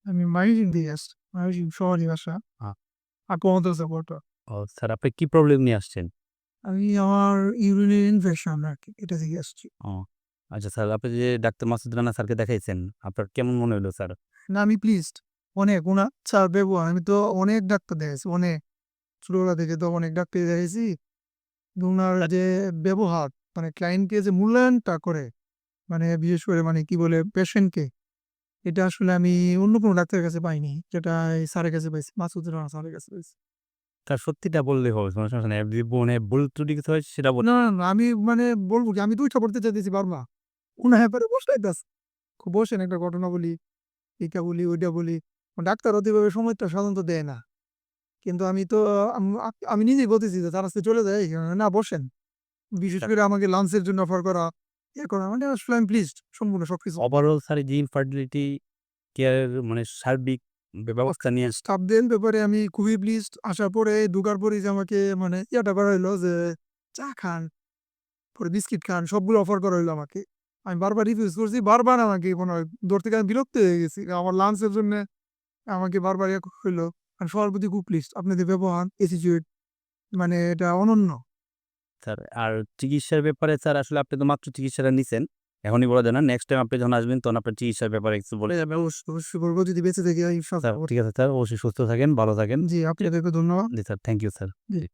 আমি ময়মনসিংহ থেকে আসছি। ময়মনসিংহ শহরের বাসা। আ আকমত সাপোর্টার। ও স্যার আপনি কি প্রবলেম নিয়ে আসছেন? আমি আমার ইউরিনারি ইনফেকশন আরকি এটা থেকে আসছি। ও আচ্ছা স্যার আপনি যে ডাক্তার মাসুদ রানা স্যারকে দেখাইছেন, আপনার কেমন মনে হইলো স্যার? না আমি প্লিজড অনেক উনার ব্যবহার আমি তো অনেক ডাক্তার দেখাইছি। অনেক ছোটবেলা থেকে তো অনেক ডাক্তার দেখাইছি। উনার যে ব্যবহার মানে ক্লায়েন্টকে যে মূল্যায়নটা করে মানে বিশেষ করে মানে কি বলে পেশেন্টকে এটা আসলে আমি অন্য কোনো ডাক্তারের কাছে পাইনি। যেটা এই স্যারের কাছে পাইছি। মাসুদ রানা স্যারের কাছে পাইছি। স্যার সত্যিটা বললেই হবে, কোনো সমস্যা নাই। যদি মনে ভুল ত্রুটি কিছু হয় সেটা না, না, না আমি মানে বলব কি আমি ২ টা পড়তে চাইতেছি বারবার। উনার ব্যাপারে বসাইতাছে। বসেন একটা ঘটনা বলি, এইটা বলি, ওইটা বলি। ডাক্তার ওইভাবে সময়টা সাধারণত দেয় না। কিন্তু আমি তো আমি নিজেই বলতেছি যে তার আজকে চলে যাই। না বসেন। বিশেষ স্যার করে আমাকে লাঞ্চের জন্য অফার করা, করা মানে আসলে আমি প্লিজড সম্পূর্ণ সবকিছু। ওভারঅল স্যার এই যে ইনফার্টিলিটি কেয়ার মানে সার্বিক ব্যবস্থা নিয়ে স্টাফদের ব্যাপারে আমি খুবই প্লিজড। আসার পরে ঢোকার পরেই যে আমাকে মানে করা হইলো যে চা খান, পরে বিস্কিট খান সবগুলো অফার করা হইলো আমাকে। আমি বারবার রিফিউজ করছি। বারবার আমাকে মনে হয় ধরতে গিয়ে আমি বিরক্ত হয়ে গেছি। আমার লাঞ্চের জন্যে আমাকে বারবার হইলো। আমি সবার প্রতি খুব প্লিজড। আপনাদের ব্যবহার, attitude মানে এটা অনন্য। স্যার আর চিকিৎসার ব্যাপারে স্যার আসলে আপনি তো মাত্র চিকিৎসাটা নিছেন। এখনই বলা যায় না। নেক্সট টাইম আপনি যখন আসবেন তখন আপনার চিকিৎসার ব্যাপারে কিছু বলে হয়ে যাবে অবশ্যই, অবশ্যই করব যদি বেঁচে থাকি স্যার ইনশাআল্লাহ। ঠিক আছে স্যার, অবশ্যই সুস্থ থাকেন, ভালো থাকেন। জি, আপনাদেরকে ধন্যবাদ। জি স্যার, থ্যাংক ইউ স্যার। জি। জি।